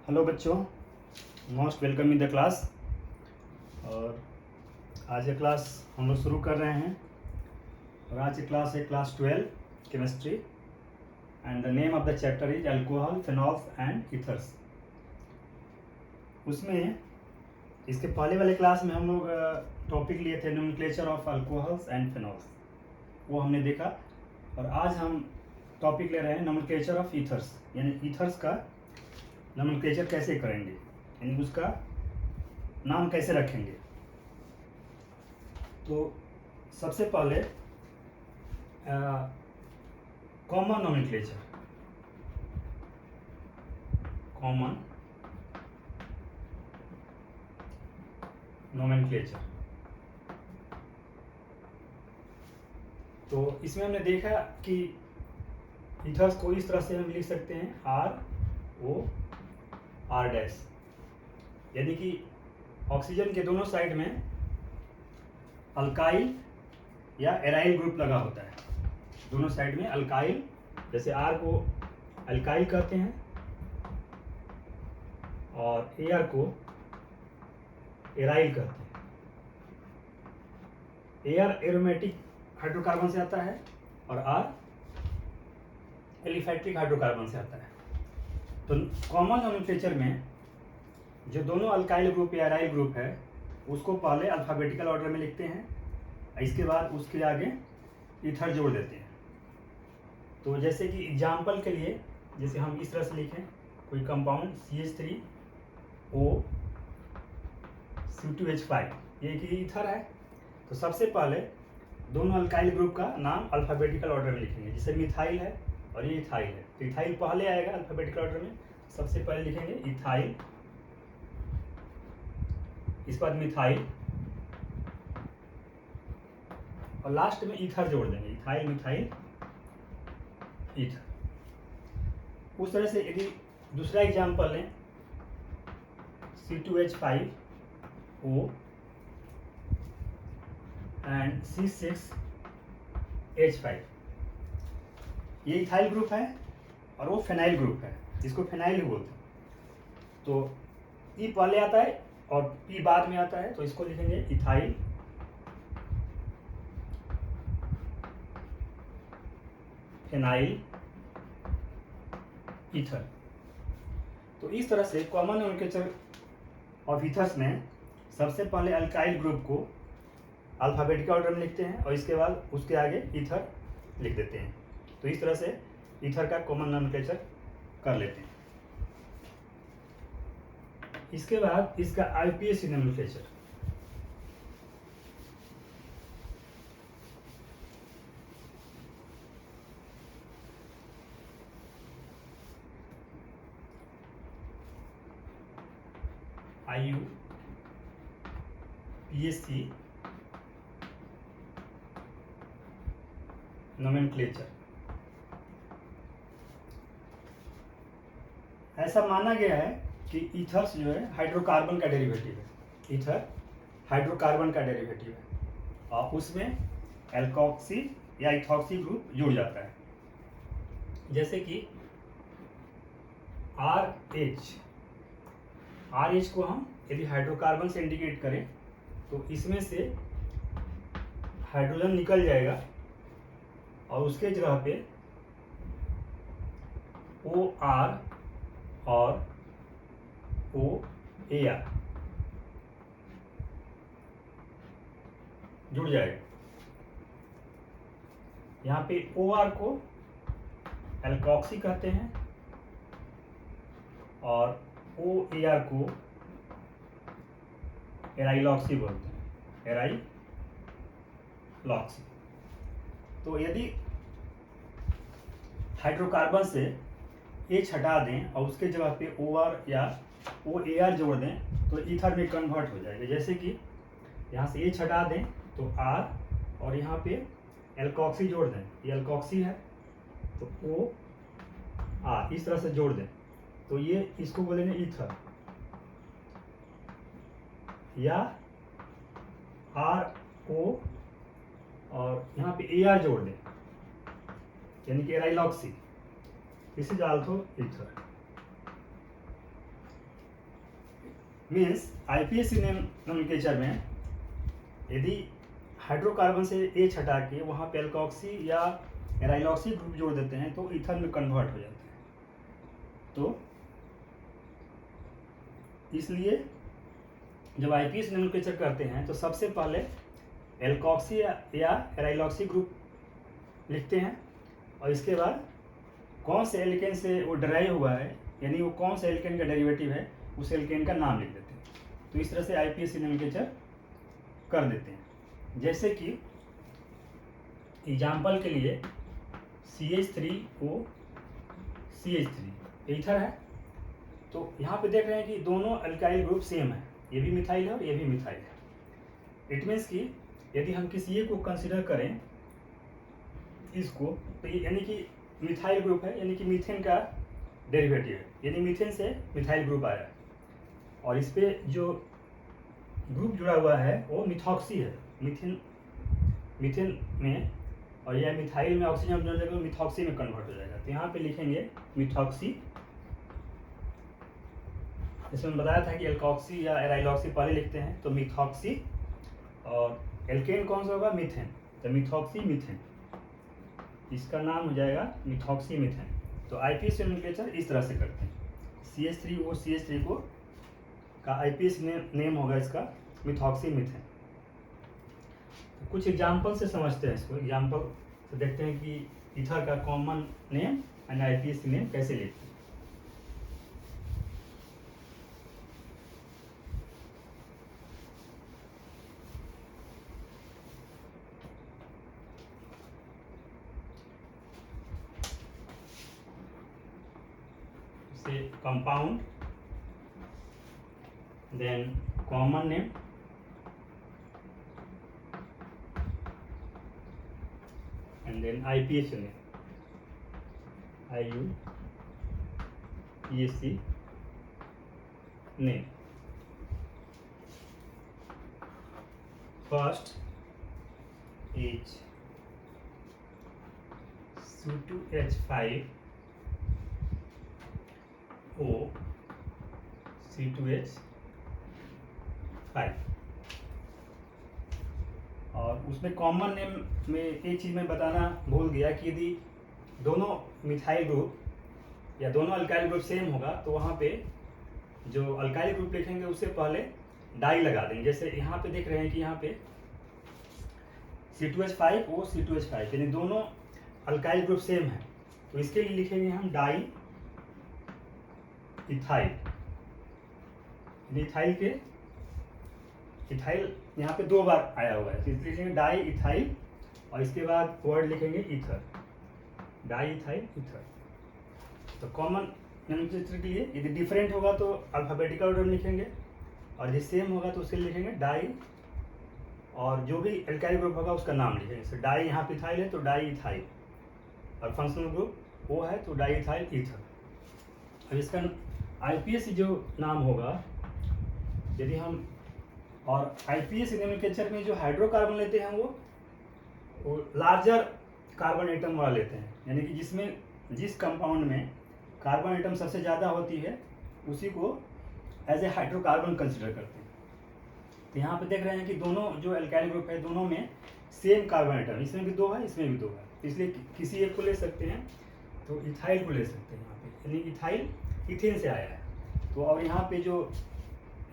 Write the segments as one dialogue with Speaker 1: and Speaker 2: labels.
Speaker 1: Hello बच्चों, most welcome in the class. और आज ये क्लास हम लोग शुरू कर रहे हैं। और आज की क्लास है class 12 chemistry and the name of the chapter is alcohol, phenols and ethers. उसमें इसके पहले वाले क्लास में हम लोग टॉपिक लिए थे nomenclature of alcohols and phenols, वो हमने देखा। और आज हम टॉपिक ले रहे हैं नोमेनक्लेचर ऑफ ईथर्स, यानी ईथर्स का नोमेनक्लेचर कैसे करेंगे, यानी उसका नाम कैसे रखेंगे। तो सबसे पहले कॉमन नोमेनक्लेचर, कॉमन नोमेनक्लेचर। तो इसमें हमने देखा कि ईथर्स को इस तरह से हम लिख सकते हैं RO R', यानी कि ऑक्सीजन के दोनों साइड में अल्काइल या एराइल ग्रुप लगा होता है। दोनों साइड में अल्काइल, जैसे R को अल्काइल कहते हैं और AR को एराइल कहते हैं। AR एरोमेटिक हाइड्रोकार्बन से आता है और R एलिफैटिक हाइड्रोकार्बन से आता है। तो कॉमन नोमेनक्लेचर में जो दोनों अल्काइल ग्रुप या एराइल ग्रुप है उसको पहले अल्फ़ाबेटिकल ऑर्डर में लिखते हैं, इसके बाद उसके आगे ईथर जोड़ देते हैं। तो जैसे कि एग्जाम्पल के लिए, जैसे हम इस तरह से लिखें कोई कंपाउंड CH3O C2H5, ये एक ईथर है। तो सबसे पहले दोनों अल्काइल ग्रुप का नाम अल्फ़ाबेटिकल ऑर्डर में लिखेंगे। जैसे मिथाइल है और ये इथाइल है, तो इथाइल पहले आएगा अल्फ़ाबेटिकल ऑर्डर में। सबसे पहले लिखेंगे इथाइल, इस बाद मिथाइल और लास्ट में ईथर जोड़ देंगे, इथाइल मिथाइल ईथर। उस तरह से यदि दूसरा एग्जाम्पल लें C2H5O एंड C6H5, ये इथाइल ग्रुप है और वो फेनाइल ग्रुप है, जिसको फेनाइल ही बोलते हैं। तो ई पहले आता है और पी बाद में आता है, तो इसको लिखेंगे इथाइल फेनाइल ईथर। तो इस तरह से कॉमन नोमेनक्लेचर ऑफ ईथर्स में सबसे पहले अल्काइल ग्रुप को अल्फ़ाबेटिकल ऑर्डर में लिखते हैं और इसके बाद उसके आगे ईथर लिख देते हैं। तो इस तरह से ईथर का कॉमन नोमेनक्लेचर कर लेते हैं। इसके बाद इसका IUPAC नोमेनक्लेचर। IUPAC nomenclature. ऐसा माना गया है कि ईथर्स जो है हाइड्रोकार्बन का डेरिवेटिव है। ईथर हाइड्रोकार्बन का डेरिवेटिव है और उसमें एल्कोक्सी या इथॉक्सी ग्रुप जुड़ जाता है। जैसे कि RH को हम यदि हाइड्रोकार्बन से इंडिकेट करें तो इसमें से हाइड्रोजन निकल जाएगा और उसके जगह पे OR और OAR जुड़ जाएगा। यहाँ पे OR को एल्कोक्सी कहते हैं और OAR को एराइलॉक्सी बोलते हैं, एराइलॉक्सी। तो यदि हाइड्रोकार्बन से H हटा दें और उसके जगह पे OR या OAR जोड़ दें तो ईथर में कन्वर्ट हो जाएगा। जैसे कि यहाँ से H हटा दें तो R और यहाँ पे एल्कोक्सी जोड़ दें, ये एल्कोक्सी है तो OR इस तरह से जोड़ दें तो ये इसको बोलेंगे ईथर। या RO और यहाँ पे AR जोड़ दें यानी कि aryloxy, this is also ether. Means IUPAC nomenclature में यदि हाइड्रोकार्बन से एच हटा के वहाँ पे एल्कोक्सी या एराइलॉक्सी ग्रुप जोड़ देते हैं तो ईथर में कन्वर्ट हो जाते हैं। तो इसलिए जब आईपीएसी नोमेनक्लेचर करते हैं तो सबसे पहले एल्कोक्सी या एराइलॉक्सी ग्रुप लिखते हैं और इसके बाद कौन से एल्केन से वो डराइव हुआ है, यानी वो कौन सा एल्केन का डेरिवेटिव है, उस एल्केन का नाम लिख देते हैं। तो इस तरह से आईपीएसी नोमेनक्लेचर कर देते हैं। जैसे कि एग्जाम्पल के लिए CH3OCH3 ईथर है, तो यहाँ पे देख रहे हैं कि दोनों अल्काइल ग्रुप सेम है, ये भी मिथाइल है और ये भी मिथाइल है। इट मीन्स कि यदि हम किसी एक को कंसिडर करें इसको, तो ये यानी कि मिथाइल ग्रुप है, यानी कि मीथेन का डेरिवेटिव है, यानी मीथेन से मिथाइल ग्रुप आया है और इस पे जो ग्रुप जुड़ा हुआ है वो मिथॉक्सी है, मीथेन में, और यह मिथाइल में ऑक्सीजन जुड़ जाएगा, मिथॉक्सी में कन्वर्ट हो जाएगा। तो यहाँ पे लिखेंगे मिथॉक्सी। इसमें बताया था कि एल्कोक्सी या एराइलॉक्सी पहले लिखते हैं, तो मिथॉक्सी, और एल्केन कौन सा होगा, मीथेन, तो मिथॉक्सी मीथेन, इसका नाम हो जाएगा मिथॉक्सी मीथेन। तो आईपीएसी नोमेनक्लेचर इस तरह से करते हैं। CH3OCH3 को का आईपीएसी नेम होगा इसका मिथॉक्सी मीथेन। तो कुछ एग्जाम्पल से समझते हैं इसको, एग्जाम्पल से देखते हैं कि ईथर का common name and IUPAC name कैसे लिखते हैं। Compound, then common name, and then IPSC name, IUPAC name. First is C2H5O C2H5, और उसमें कॉमन नेम में एक चीज़ मैं बताना भूल गया कि यदि दोनों मिथाइल ग्रुप या दोनों अल्काइल ग्रुप सेम होगा तो वहाँ पे जो अल्काइल ग्रुप लिखेंगे उससे पहले डाई लगा देंगे। जैसे यहाँ पे देख रहे हैं कि यहाँ पे C2H5O C2H5, यानी दोनों अल्काइल ग्रुप सेम है, तो इसके लिए लिखेंगे हम डाई इथाइल। इथाइल के इथाइल यहाँ पे दो बार आया हुआ है, तो इसलिए लिखेंगे डाई इथाइल और इसके बाद वर्ड लिखेंगे ईथर, डाई इथाइल ईथर। तो कॉमन नोमेनक्लेचर के लिए यदि डिफरेंट होगा तो अल्फाबेटिकल ऑर्डर में लिखेंगे, और यदि सेम होगा तो उसके लिए लिखेंगे डाई, और जो भी एल्काइल ग्रुप होगा उसका नाम लिखेंगे। जैसे डाई यहाँ पे इथाइल है तो डाई इथाइल, और फंक्शनल ग्रुप वो है तो डाई इथाइल ईथर। अब इसका आईपीएसी जो नाम होगा, यदि हम, और आईपीएसी नोमेनक्लेचर में जो हाइड्रोकार्बन लेते हैं वो लार्जर कार्बन एटम वाला लेते हैं, यानी कि जिसमें जिस कंपाउंड में कार्बन एटम सबसे ज़्यादा होती है उसी को एज ए हाइड्रोकार्बन कंसिडर करते हैं। तो यहाँ पे देख रहे हैं कि दोनों जो एल्काइल ग्रुप है दोनों में सेम कार्बन एटम, इसमें भी दो है इसमें भी दो है, इसलिए किसी एक को ले सकते हैं, तो इथाइल को ले सकते हैं यहाँ पे, यानी इथाइल इथेन से आया है। तो और यहाँ पे जो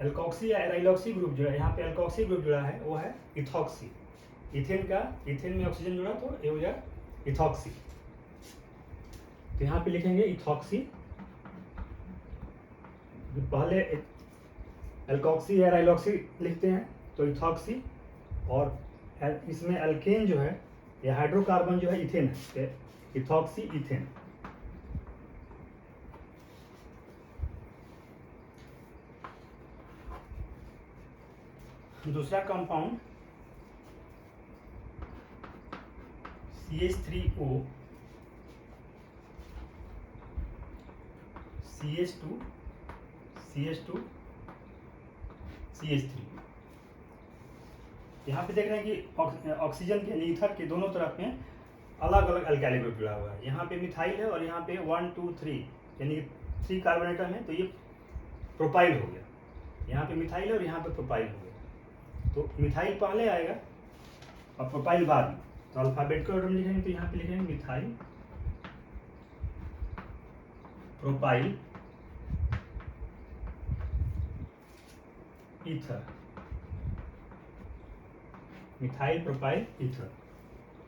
Speaker 1: एल्कोक्सी या एराइलॉक्सी ग्रुप जो है, यहाँ पे एल्कोक्सी ग्रुप जुड़ा है वो है इथॉक्सी, इथेन का, इथेन में ऑक्सीजन जुड़ा तो ये हो गया इथॉक्सी। तो यहाँ पे लिखेंगे इथॉक्सी, पहले एल्कोक्सी या एराइलॉक्सी लिखते हैं तो इथॉक्सी, और इसमें अल्केन जो है या हाइड्रोकार्बन जो है इथेन है, इथॉक्सी इथेन। दूसरा compound CH3O CH2 CH2 CH3। यहाँ पे देख रहे हैं कि ऑक्सीजन के ईथर के दोनों तरफ में अलग अलग अल्काइल ग्रुप जुड़ा हुआ है। यहाँ पे मिथाइल है और यहाँ पे 1 2 3 यानी कि 3 कार्बन एटम है, तो ये प्रोपाइल हो गया। यहाँ पे मिथाइल और यहाँ पे प्रोपाइल हो गया। तो मिथाइल पहले आएगा और प्रोपाइल बाद में। तो अल्फाबेटिकल ऑर्डर में लिखेंगे तो यहाँ पे लिखेंगे methyl propyl ether, methyl propyl ether.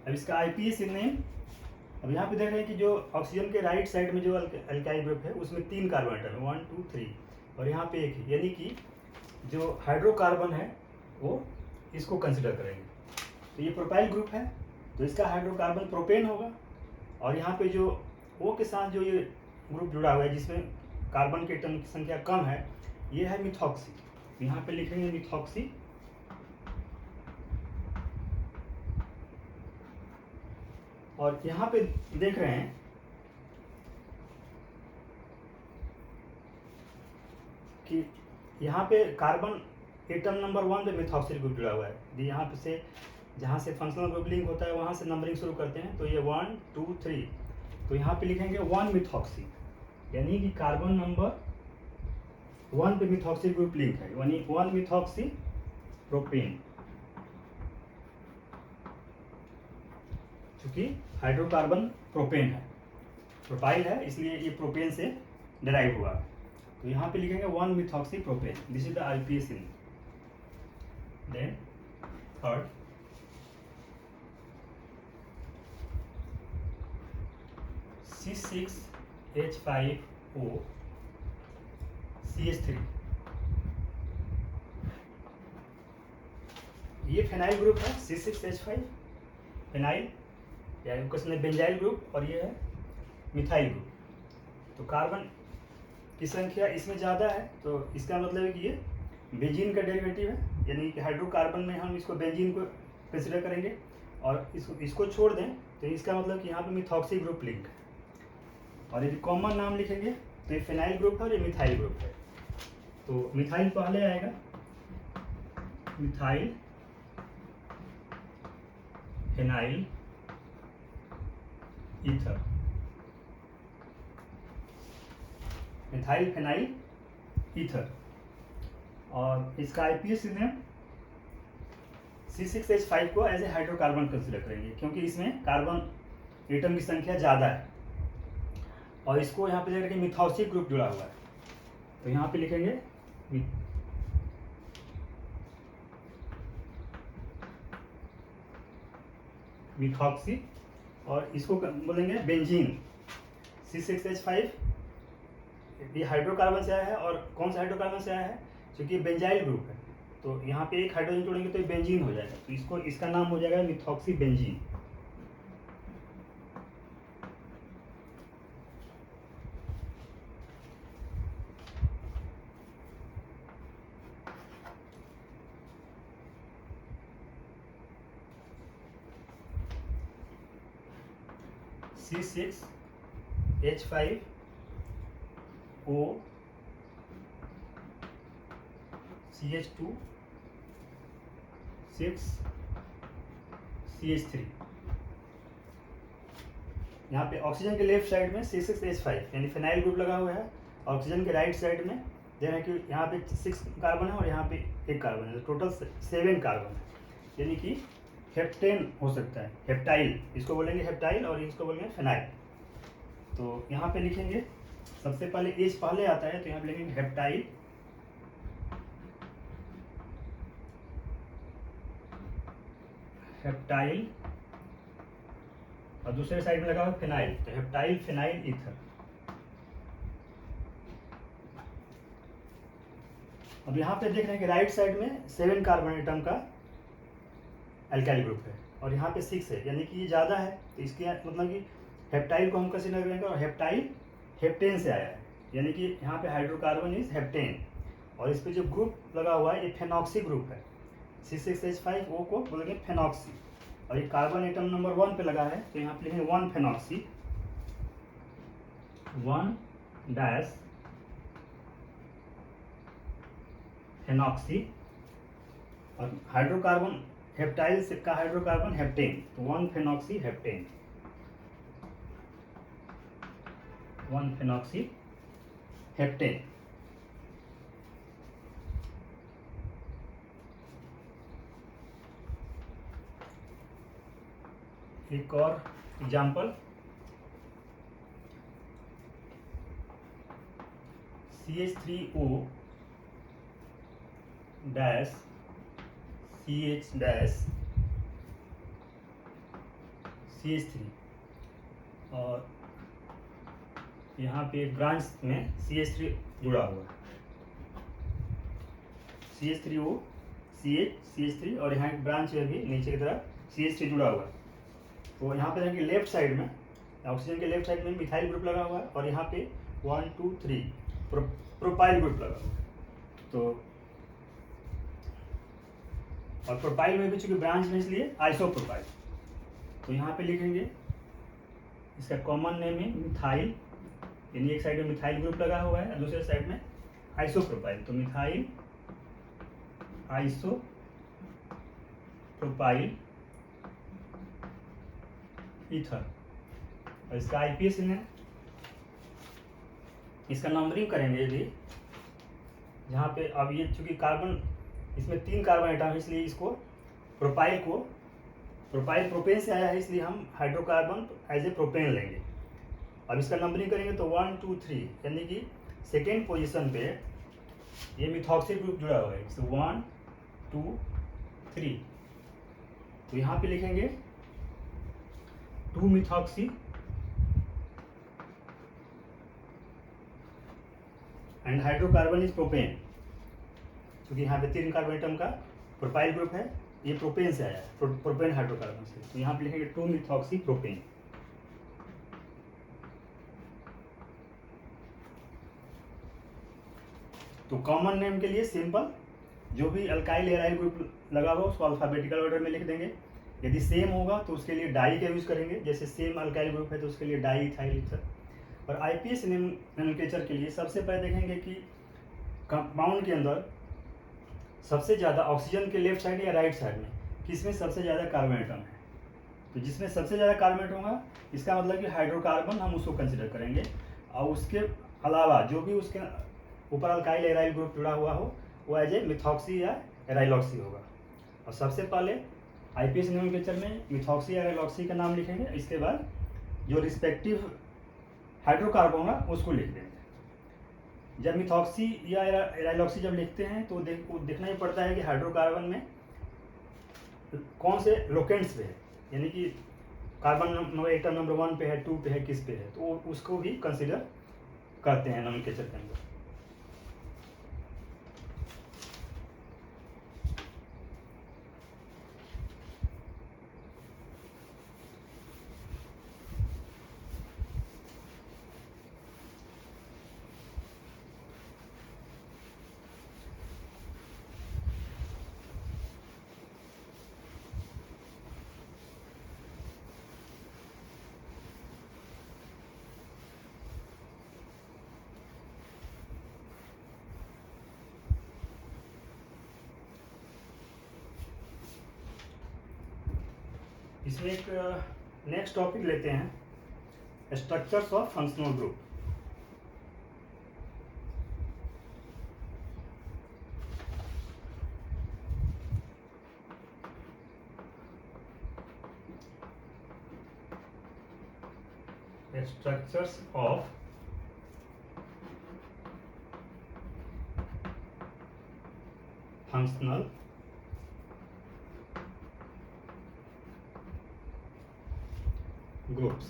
Speaker 1: अब इसका आईपीएस नेम, अब यहाँ पे देख रहे हैं कि जो ऑक्सीजन के राइट साइड में जो अल्काइल ग्रुप है उसमें 3 कार्बन एटम है, 1 2 3, और यहाँ पे एक है, यानी कि जो हाइड्रोकार्बन है वो इसको कंसिडर करेंगे। तो ये प्रोपाइल ग्रुप है तो इसका हाइड्रोकार्बन प्रोपेन होगा, और यहाँ पे जो O के साथ जो ये ग्रुप जुड़ा हुआ है जिसमें कार्बन के एटम की संख्या कम है, ये है मिथॉक्सी। यहाँ पे लिखेंगे मिथॉक्सी, और यहाँ पे देख रहे हैं कि यहाँ पे कार्बन एटम नंबर 1 पे मिथॉक्सिल ग्रुप जुड़ा हुआ है। यहाँ पे से जहाँ से फंक्शनल ग्रुप लिंक होता है वहाँ से नंबरिंग शुरू करते हैं, तो ये 1 2 3, तो यहाँ पे लिखेंगे 1 मिथॉक्सी, यानी कि कार्बन नंबर 1 पे मिथॉक्सिल ग्रुप लिंक है, यानी 1 मिथॉक्सी प्रोपेन, क्योंकि हाइड्रोकार्बन प्रोपेन है, प्रोपाइल है इसलिए ये प्रोपेन से डिराइव हुआ। तो यहाँ पे लिखेंगे 1 methoxy propane, this is the IPS in. Then third C6H5O CH3, ये फेनाइल ग्रुप है। C6H5 फेनाइल या क्वेश्चन है बेंजाइल ग्रुप, और ये है मिथाइल ग्रुप। तो कार्बन की संख्या इसमें ज़्यादा है, तो इसका मतलब है कि ये बेंजीन का डेरिवेटिव है, यानी कि हाइड्रोकार्बन में हम इसको बेंजीन को कंसिडर करेंगे, और इसको छोड़ दें तो इसका मतलब कि यहाँ पे मिथॉक्सी ग्रुप लिंक है। और यदि कॉमन नाम लिखेंगे तो ये फेनाइल ग्रुप है और ये मिथाइल ग्रुप है। तो मिथाइल पहले आएगा, methyl phenyl ether, methyl phenyl ether, और इसका आईपीएस नेम C6H5 को एज ए हाइड्रोकार्बन कंसिडर करेंगे, क्योंकि इसमें कार्बन एटम की संख्या ज़्यादा है, और इसको यहाँ पे देख रहे हैं मिथॉक्सी ग्रुप जुड़ा हुआ है, तो यहाँ पे लिखेंगे मिथॉक्सी, और इसको बोलेंगे बेंजीन। C6H5 ये हाइड्रोकार्बन से आया है, और कौन सा हाइड्रोकार्बन से आया है, क्योंकि बेंजाइल ग्रुप है, तो यहाँ पे एक हाइड्रोजन जोड़ेंगे तो ये बेंजीन हो जाएगा, तो इसको इसका नाम हो जाएगा methoxy benzene. C6H5O CH2 6 CH3। यहाँ पे ऑक्सीजन के लेफ्ट साइड में C6H5 यानी फिनाइल ग्रुप लगा हुआ है, ऑक्सीजन के राइट साइड में देख रहे हैं कि यहाँ पे 6 कार्बन है और यहाँ पे 1 कार्बन है, तो टोटल 7 कार्बन है, यानी कि हेप्टेन हो सकता है, हेप्टाइल इसको बोलेंगे, हेप्टाइल, और इसको बोलेंगे फेनाइल। तो यहाँ पे लिखेंगे सबसे पहले एच पहले आता है, तो यहाँ पे लिखेंगे हेप्टाइल, हेप्टाइल, और दूसरे साइड में लगा हुआ फिनाइल, तो हेप्टाइल फिनाइल ईथर। अब यहाँ पे देख रहे हैं कि राइट साइड में 7 कार्बन एटम का अल्काइल ग्रुप है, और यहाँ पे 6 है, यानी कि ये ज़्यादा है, तो इसके मतलब कि हेप्टाइल को हम कंसीडर करेंगे, और हेप्टाइल हेप्टेन से आया है, यानी कि यहाँ पे हाइड्रोकार्बन इज हेप्टेन, और इस पर जो ग्रुप लगा हुआ है ये फेनॉक्सी ग्रुप है। C6H5O को बोलेंगे फेनॉक्सी, और ये कार्बन एटम नंबर 1 पे लगा है, तो यहाँ पे लिखेंगे 1 फेनॉक्सी, 1 डैश फेनॉक्सी, और हाइड्रोकार्बन हेप्टाइल का हाइड्रोकार्बन हेप्टेन, तो 1 फेनॉक्सी हेप्टेन, 1 फेनॉक्सी हेप्टेन। एक और example, CH3O dash CH dash CH3 और यहाँ पे ब्रांच में CH3 जुड़ा हुआ है, CH3O CH3 और यहाँ एक ब्रांच है भी नीचे की तरफ CH3 जुड़ा हुआ है। तो यहाँ पे देखिए लेफ्ट साइड में ऑक्सीजन के लेफ्ट साइड में मिथाइल ग्रुप लगा हुआ है और यहाँ पे 1 2 3 प्रोपाइल ग्रुप लगा हुआ है। तो और प्रोपाइल में भी चूंकि ब्रांच में इसलिए आइसोप्रोपाइल, तो यहाँ पे लिखेंगे इसका कॉमन नेम है मिथाइल, यानी एक साइड में मिथाइल ग्रुप लगा हुआ है और दूसरे साइड में आइसोप्रोपाइल, तो मिथाइल आइसोप्रोपाइल ईथर। और इसका आईपीएस है, इसका नंबरिंग करेंगे यदि जहाँ पे अब ये चूंकि कार्बन इसमें 3 कार्बन आइटम है इसलिए इसको प्रोपाइल प्रोपेन से आया है इसलिए हम हाइड्रोकार्बन एज ए प्रोपेन लेंगे। अब इसका नंबरिंग करेंगे तो 1 2 3 यानी कि सेकेंड पोजीशन पे ये मिथॉक्सी ग्रुप जुड़ा हुआ है, तो 1 2 3। तो यहाँ पे लिखेंगे 2 methoxy and hydrocarbon is propane, क्योंकि यहाँ पे 3 कार्बन एटम का प्रोपाइल ग्रुप है, ये प्रोपेन से आया है, प्रोपेन हाइड्रोकार्बन से, तो यहाँ पे लिखेंगे 2 मिथॉक्सी प्रोपेन। तो कॉमन नेम के लिए सिंपल जो भी अल्काइल एराइल ग्रुप लगा हुआ उसको अल्फाबेटिकल ऑर्डर में लिख देंगे। यदि सेम होगा तो उसके लिए डाई का यूज करेंगे, जैसे सेम अल्काइल ग्रुप है तो उसके लिए डाई इथाइल ईथर। और आईपीएस नोमेनक्लेचर के लिए सबसे पहले देखेंगे कि कंपाउंड के अंदर सबसे ज़्यादा ऑक्सीजन के लेफ्ट साइड या राइट साइड में किसमें सबसे ज़्यादा कार्बन एटम है। तो जिसमें सबसे ज़्यादा कार्बन एटम होगा इसका मतलब कि हाइड्रोकार्बन हम उसको कंसिडर करेंगे, और उसके अलावा जो भी उसके ऊपर अल्काइल एराइल ग्रुप जुड़ा हुआ हो वो एज ए मिथॉक्सी या एराइलॉक्सी होगा। और सबसे पहले आईपीएस नोमेनक्लेचर में मिथॉक्सी या एराइलॉक्सी का नाम लिखेंगे, इसके बाद जो रिस्पेक्टिव हाइड्रोकार्बन होगा उसको लिख देंगे। जब मिथॉक्सी या एराइलॉक्सी जब लिखते हैं तो देखना ही पड़ता है कि हाइड्रोकार्बन में कौन से लोकेंट्स पे है, यानी कि कार्बन एटम नंबर 1 पे है, 2 पे है, किस पे है, तो उसको भी कंसिडर करते हैं नोमेनक्लेचर के अंदर। इसमें एक नेक्स्ट टॉपिक लेते हैं, structures of functional group. Structures of functional groups.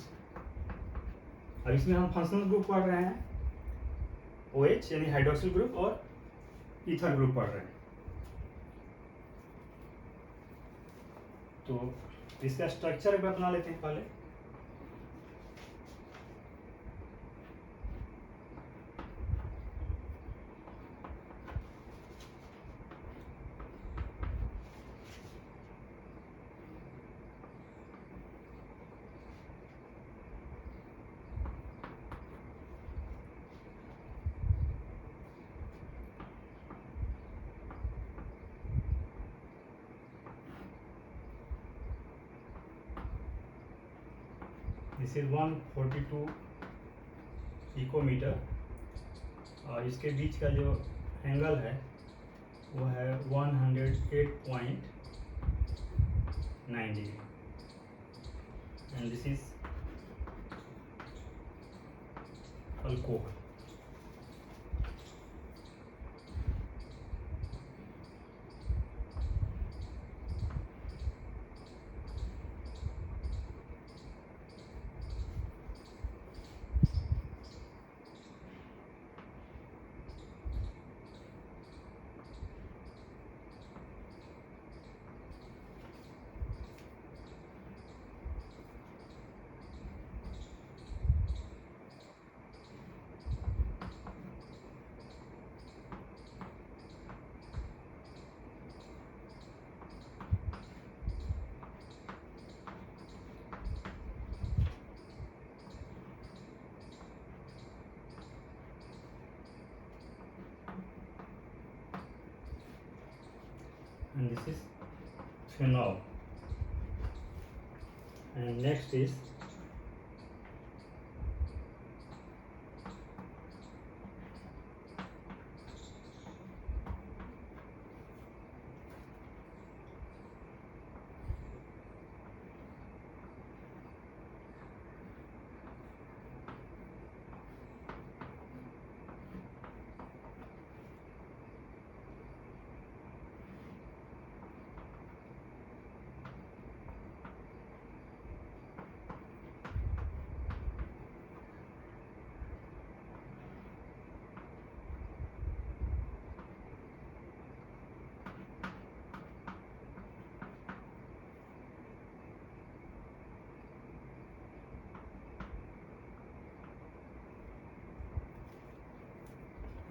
Speaker 1: अब इसमें हम फंक्शनल ग्रुप पढ़ रहे हैं, OH यानी हाइड्रोक्सिल ग्रुप और ईथर ग्रुप पढ़ रहे हैं। तो इसका स्ट्रक्चर भी अपना लेते हैं पहले। दिस इज 142 इकोमीटर और इसके बीच का जो एंगल है वो है 108.9 degree. and this is alcohol. And this is phenol, and next is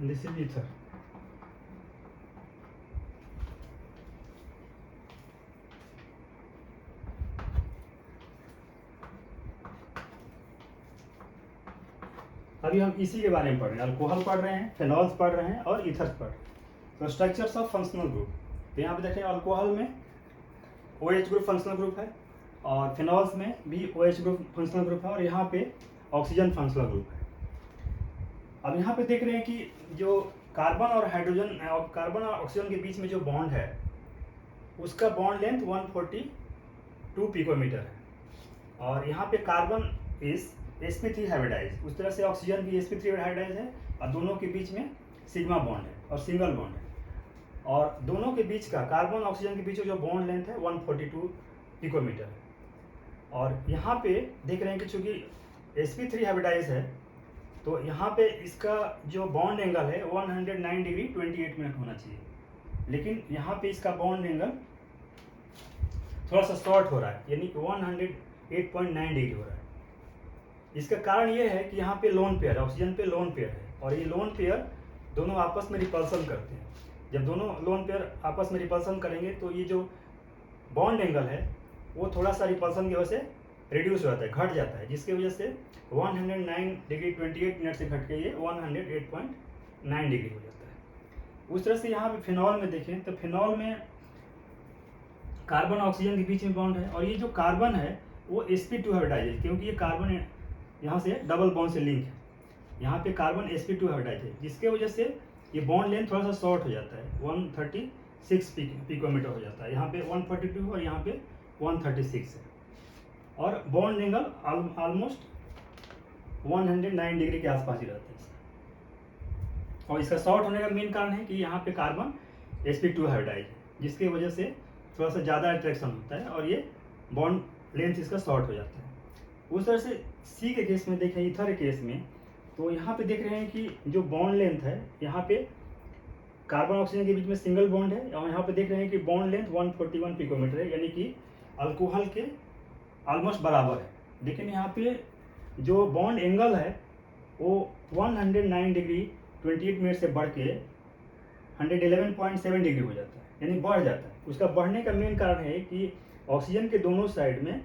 Speaker 1: ether. अभी हम इसी के बारे में पढ़ रहे हैं, अल्कोहल पढ़ रहे हैं, फेनॉल्स पढ़ रहे हैं और ईथर्स पढ़ रहे हैं। तो स्ट्रक्चर्स ऑफ फंक्शनल ग्रुप, तो यहाँ पे देखें अल्कोहल में OH ग्रुप फंक्शनल ग्रुप है और फिनॉल्स में भी OH ग्रुप फंक्शनल ग्रुप है और यहाँ पे ऑक्सीजन फंक्शनल ग्रुप है। अब यहाँ पे देख रहे हैं कि जो कार्बन और हाइड्रोजन, कार्बन और ऑक्सीजन के बीच में जो बॉन्ड है उसका बॉन्ड लेंथ 142 पिकोमीटर है और यहाँ पे कार्बन इज sp3 हाइब्रिडाइज, उस तरह से ऑक्सीजन भी sp3 हाइब्रिडाइज है और दोनों के बीच में सिग्मा बॉन्ड है और सिंगल बॉन्ड है और दोनों के बीच का कार्बन ऑक्सीजन के बीच का जो बॉन्ड लेंथ है 142 पिकोमीटर है। और यहाँ पे देख रहे हैं कि चूँकि sp3 हाइब्रिडाइज है तो यहाँ पे इसका जो बॉन्ड एंगल है 109 डिग्री 28 मिनट होना चाहिए, लेकिन यहाँ पे इसका बॉन्ड एंगल थोड़ा सा शॉर्ट हो रहा है, यानी 108.9 डिग्री हो रहा है। इसका कारण ये है कि यहाँ पे लोन पेयर, ऑक्सीजन पे लोन पेयर है और ये लोन पेयर दोनों आपस में रिपल्सन करते हैं। जब दोनों लोन पेयर आपस में रिपल्सन करेंगे तो ये जो बॉन्ड एंगल है वो थोड़ा सा रिपल्सन की वजह से रिड्यूस हो जाता है, घट जाता है, जिसकी वजह से 109 डिग्री 28 मिनट से घट के ये 108.9 डिग्री हो जाता है। उस तरह से यहाँ पे फिनॉल में देखें तो फिनॉल में कार्बन ऑक्सीजन के बीच में बॉन्ड है और ये जो कार्बन है वो sp2 हाइब्रिडाइज है, क्योंकि ये कार्बन यहाँ से डबल बॉन्ड से लिंक है। यहाँ पे कार्बन sp2 हाइब्रिडाइज है, जिसके वजह से ये बॉन्ड लेंथ थोड़ा सा शॉर्ट हो जाता है, 136 पिकोमीटर हो जाता है। यहाँ पे 142 और यहाँ पे 136 है और बॉन्ड एंगल ऑलमोस्ट 109 डिग्री के आसपास ही रहता है। और इसका शॉर्ट होने का मेन कारण है कि यहाँ पे कार्बन sp2 हाइब्रिडाइज है, जिसकी वजह से थोड़ा सा ज़्यादा अट्रैक्शन होता है और ये बॉन्ड लेंथ इसका शॉर्ट हो जाता है। उस तरह से सी के केस में देखें, ईथर के केस में, तो यहाँ पे देख रहे हैं कि जो बॉन्ड लेंथ है यहाँ पे कार्बन ऑक्सीजन के बीच में सिंगल बॉन्ड है और यहाँ पे देख रहे हैं कि बॉन्ड लेंथ 141 पिकोमीटर है, यानी कि अल्कोहल के ऑलमोस्ट बराबर है। लेकिन यहाँ पे जो बॉन्ड एंगल है वो 109 डिग्री 28 मिनट से बढ़ के 111.7 डिग्री हो जाता है, यानी बढ़ जाता है। उसका बढ़ने का मेन कारण है कि ऑक्सीजन के दोनों साइड में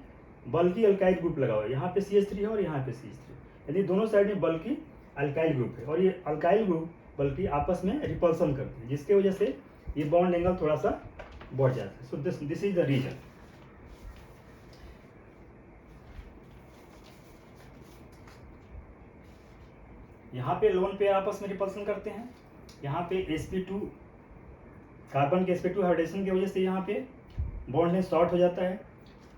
Speaker 1: बल्कि अल्काइल ग्रुप लगा हुआ है, यहाँ पे CH3 है और यहाँ पे CH3, यानी दोनों साइड में बल्कि अल्काइल ग्रुप है और ये अल्काइल ग्रुप बल्कि आपस में रिपल्सन करते हैं, जिसके वजह से ये बॉन्ड एंगल थोड़ा सा बढ़ जाता है। So this is the reason. यहाँ पे लोन पेयर आपस में रिपल्सन करते हैं, यहाँ पे sp2 कार्बन के sp2 हाइब्रिडेशन की वजह से यहाँ पे बॉन्ड लेंथ शॉर्ट हो जाता है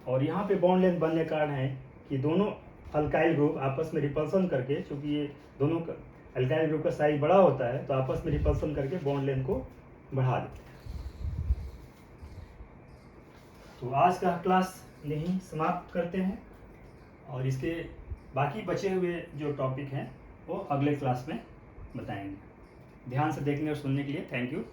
Speaker 1: और यहाँ पे बॉन्ड लेंथ बनने का कारण है कि दोनों अल्काइल ग्रुप आपस में रिपल्सन करके, चूंकि ये दोनों अल्काइल ग्रुप का साइज बड़ा होता है तो आपस में रिपल्सन करके बॉन्ड लेंथ को बढ़ा देते हैं। तो आज का क्लास यहीं समाप्त करते हैं और इसके बाकी बचे हुए जो टॉपिक हैं वो अगले क्लास में बताएंगे। ध्यान से देखने और सुनने के लिए थैंक यू।